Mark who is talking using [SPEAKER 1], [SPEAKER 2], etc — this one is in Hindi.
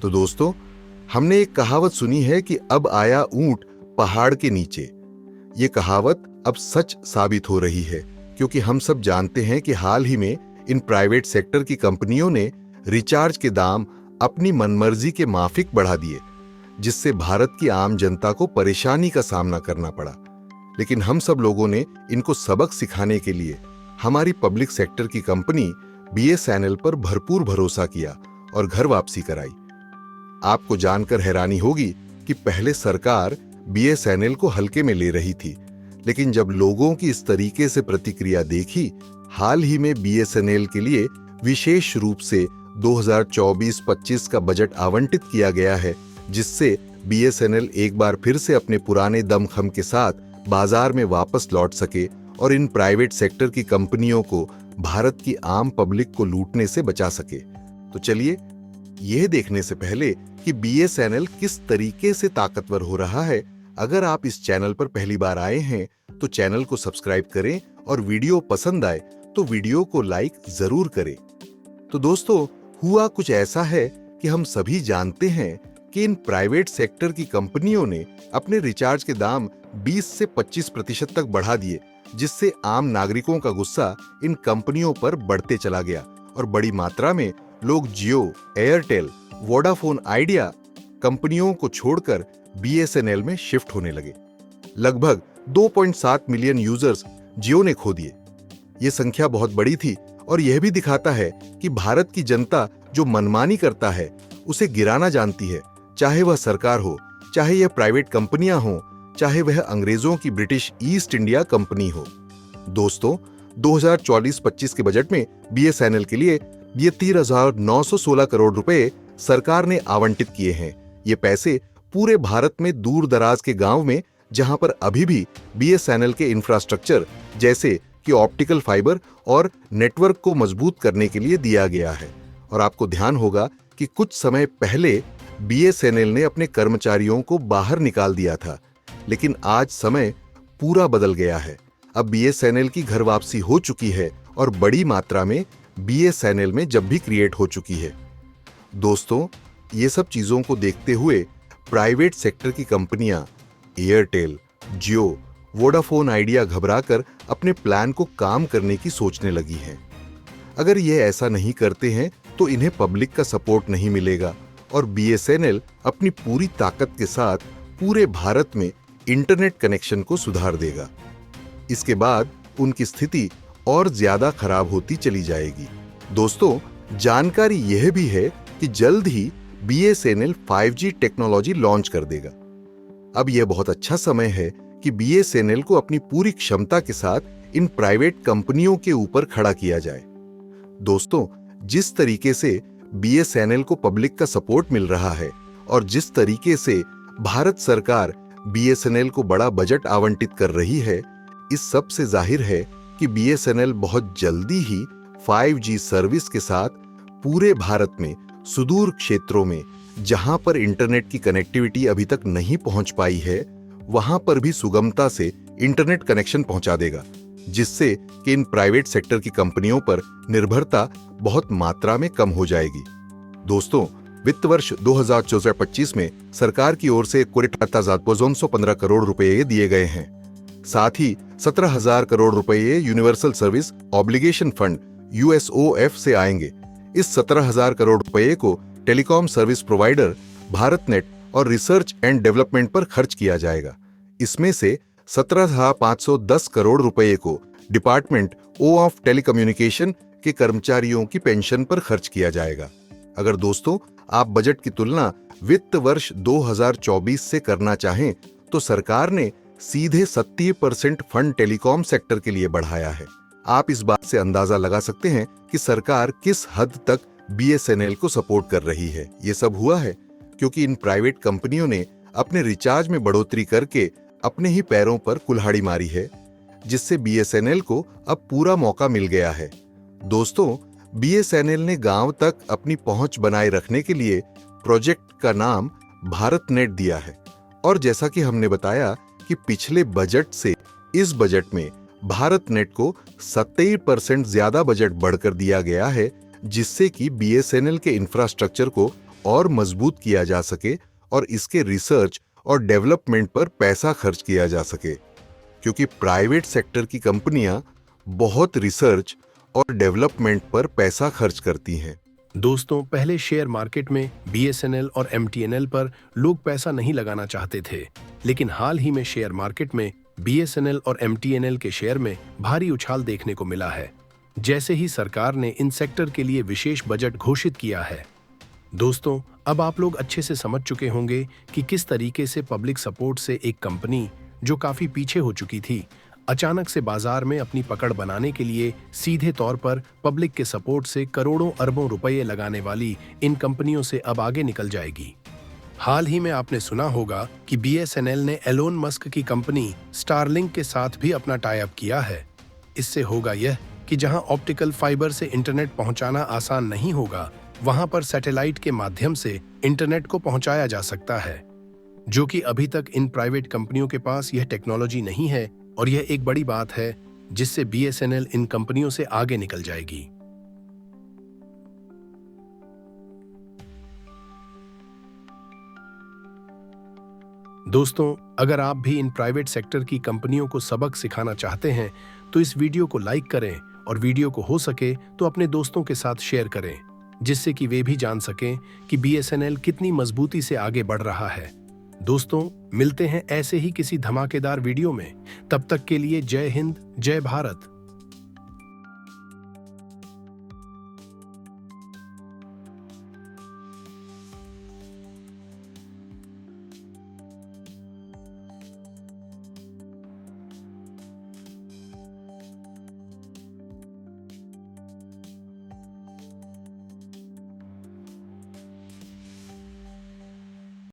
[SPEAKER 1] तो दोस्तों, हमने एक कहावत सुनी है कि अब आया ऊंट पहाड़ के नीचे। ये कहावत अब सच साबित हो रही है, क्योंकि हम सब जानते हैं कि हाल ही में इन प्राइवेट सेक्टर की कंपनियों ने रिचार्ज के दाम अपनी मनमर्जी के माफिक बढ़ा दिए, जिससे भारत की आम जनता को परेशानी का सामना करना पड़ा। लेकिन हम सब लोगों ने इनको सबक सिखाने के लिए हमारी पब्लिक सेक्टर की कंपनी बीएसएनएल पर भरपूर भरोसा किया और घर वापसी कराई। आपको जानकर हैरानी होगी कि पहले सरकार बीएसएनएल को हल्के में ले रही थी, लेकिन जब लोगों की इस तरीके से प्रतिक्रिया देखी, हाल ही में बीएसएनएल के लिए विशेष रूप से 2024-25 का बजट आवंटित किया गया है, जिससे बीएसएनएल एक बार फिर से अपने पुराने दमखम के साथ बाजार में वापस लौट सके और इन प्राइवेट सेक्टर की कंपनियों को भारत की आम पब्लिक को लूटने से बचा सके। तो चलिए, यह देखने से पहले कि बीएसएनएल किस तरीके से ताकतवर हो रहा है, अगर आप इस चैनल पर पहली बार आए हैं तो चैनल को सब्सक्राइब करें और वीडियो पसंद आए तो वीडियो को लाइक जरूर करें। तो दोस्तों, हुआ कुछ ऐसा है कि हम सभी जानते हैं कि इन प्राइवेट सेक्टर की कंपनियों ने अपने रिचार्ज के दाम 20 से 25% तक बढ़ा दिए, जिससे आम नागरिकों का गुस्सा इन कंपनियों पर बढ़ते चला गया और बड़ी मात्रा में लोग जियो, एयरटेल, वोडाफोन आइडिया कंपनियों को छोड़कर बीएसएनएल में शिफ्ट होने लगे। लगभग 2.7 मिलियन यूजर्स जियो ने खो दिए। ये संख्या बहुत बड़ी थी और यह भी दिखाता है कि भारत की जनता जो मनमानी करता है उसे गिराना जानती है, चाहे वह सरकार हो, चाहे यह प्राइवेट कंपनियां हो, चाहे वह अंग्रेजों की ब्रिटिश ईस्ट इंडिया कंपनी हो। दोस्तों, 2024-25 के बजट में बीएसएनएल के लिए ये 13,916 करोड़ रुपए सरकार ने आवंटित किए हैं। ये पैसे पूरे भारत में दूर दराज के गांव में, जहां पर अभी भी बीएसएनएल के इंफ्रास्ट्रक्चर जैसे कि ऑप्टिकल फाइबर और नेटवर्क को मजबूत करने के लिए दिया गया है। और आपको ध्यान होगा कि कुछ समय पहले बीएसएनएल ने अपने कर्मचारियों को बाहर निकाल दिया था, लेकिन आज समय पूरा बदल गया है। अब बीएसएनएल की घर वापसी हो चुकी है और बड़ी मात्रा में बीएसएनएल में जब भी क्रिएट हो चुकी है। दोस्तों, ये सब चीजों को देखते हुए प्राइवेट सेक्टर की कंपनियां एयरटेल, जियो, वोडाफोन आइडिया घबराकर अपने प्लान को काम करने की सोचने लगी हैं। अगर ये ऐसा नहीं करते हैं तो इन्हें पब्लिक का सपोर्ट नहीं मिलेगा और बीएसएनएल अपनी पूरी ताकत के साथ पूरे भारत में इंटरनेट कनेक्शन को सुधार देगा। इसके बाद उनकी स्थिति और ज्यादा खराब होती चली जाएगी। दोस्तों, जानकारी यह भी है कि जल्द ही बीएसएनएल 5G टेक्नोलॉजी लॉन्च कर देगा। अब यह बहुत अच्छा समय है कि बीएसएनएल को अपनी पूरी क्षमता के साथ इन प्राइवेट कंपनियों के ऊपर खड़ा किया जाए। दोस्तों, जिस तरीके से बीएसएनएल को पब्लिक का सपोर्ट मिल रहा है और जिस तरीके से भारत सरकार बीएसएनएल को बड़ा बजट आवंटित कर रही है, इस सब से जाहिर है कि बीएसएनएल बहुत जल्दी ही 5G सर्विस के साथ पूरे भारत में सुदूर क्षेत्रों में, जहां पर इंटरनेट की कनेक्टिविटी अभी तक नहीं पहुंच पाई है, वहां पर भी सुगमता से इंटरनेट कनेक्शन पहुंचा देगा, जिससे कि इन प्राइवेट सेक्टर की कंपनियों पर निर्भरता बहुत मात्रा में कम हो जाएगी। दोस्तों, वित्त वर्ष 2024-25 में सरकार की ओर से 15 करोड़ रुपए दिए गए हैं। साथ ही 17,000 करोड़ रुपए universal service obligation fund USOF से आएंगे। इस 17,000 करोड़ रुपए को टेलीकॉम सर्विस प्रोवाइडर भारतनेट और रिसर्च एंड डेवलपमेंट पर खर्च किया जाएगा। इसमें से 17,510 करोड़ रुपए को डिपार्टमेंट ओ ऑफ टेलीकम्युनिकेशन के कर्मचारियों की पेंशन पर खर्च किया जाएगा। अगर दोस्तों आप बजट की तुलना वित्त वर्ष 2024 से करना चाहें तो सरकार ने सीधे 70% फंड टेलीकॉम सेक्टर के लिए बढ़ाया है। आप इस बात से अंदाजा लगा सकते हैं कि सरकार किस हद तक बीएसएनएल को सपोर्ट कर रही है। ये सब हुआ है क्योंकि इन प्राइवेट कंपनियों ने अपने रिचार्ज में बढ़ोतरी करके अपने ही पैरों पर कुल्हाड़ी मारी है, जिससे बीएसएनएल को अब पूरा मौका मिल गया है। दोस्तों, बीएसएनएल ने गांव तक अपनी पहुंच बनाए रखने के लिए प्रोजेक्ट का नाम भारतनेट दिया है और जैसा कि हमने बताया कि पिछले बजट से इस बजट में भारतनेट को 70% ज्यादा बजट बढ़कर दिया गया है, जिससे कि बीएसएनएल के इंफ्रास्ट्रक्चर को और मजबूत किया जा सके और इसके रिसर्च और डेवलपमेंट पर पैसा खर्च किया जा सके, क्योंकि प्राइवेट सेक्टर की कंपनियां बहुत रिसर्च और डेवलपमेंट पर पैसा खर्च करती हैं।
[SPEAKER 2] दोस्तों, पहले शेयर मार्केट में BSNL और MTNL पर लोग पैसा नहीं लगाना चाहते थे, लेकिन हाल ही में शेयर मार्केट में BSNL और MTNL के शेयर में भारी उछाल देखने को मिला है, जैसे ही सरकार ने इन सेक्टर के लिए विशेष बजट घोषित किया है। दोस्तों, अब आप लोग अच्छे से समझ चुके होंगे कि किस तरीके से पब्लिक सपोर्ट से एक कंपनी जो काफी पीछे हो चुकी थी, अचानक से बाजार में अपनी पकड़ बनाने के लिए सीधे तौर पर पब्लिक के सपोर्ट से करोड़ों अरबों रुपए लगाने वाली इन कंपनियों से अब आगे निकल जाएगी। हाल ही में आपने सुना होगा कि BSNL ने एलोन मस्क की कंपनी स्टारलिंक के साथ भी अपना टाई अप किया है। इससे होगा यह कि जहां ऑप्टिकल फाइबर से इंटरनेट पहुंचाना आसान नहीं होगा, वहां पर सैटेलाइट के माध्यम से इंटरनेट को पहुंचाया जा सकता है, जो कि अभी तक इन प्राइवेट कंपनियों के पास यह टेक्नोलॉजी नहीं है, और यह एक बड़ी बात है जिससे BSNL इन कंपनियों से आगे निकल जाएगी। दोस्तों, अगर आप भी इन प्राइवेट सेक्टर की कंपनियों को सबक सिखाना चाहते हैं तो इस वीडियो को लाइक करें और वीडियो को हो सके तो अपने दोस्तों के साथ शेयर करें, जिससे कि वे भी जान सकें कि BSNL कितनी मजबूती से आगे बढ़ रहा है। दोस्तों, मिलते हैं ऐसे ही किसी धमाकेदार वीडियो में। तब तक के लिए जय हिंद, जय भारत।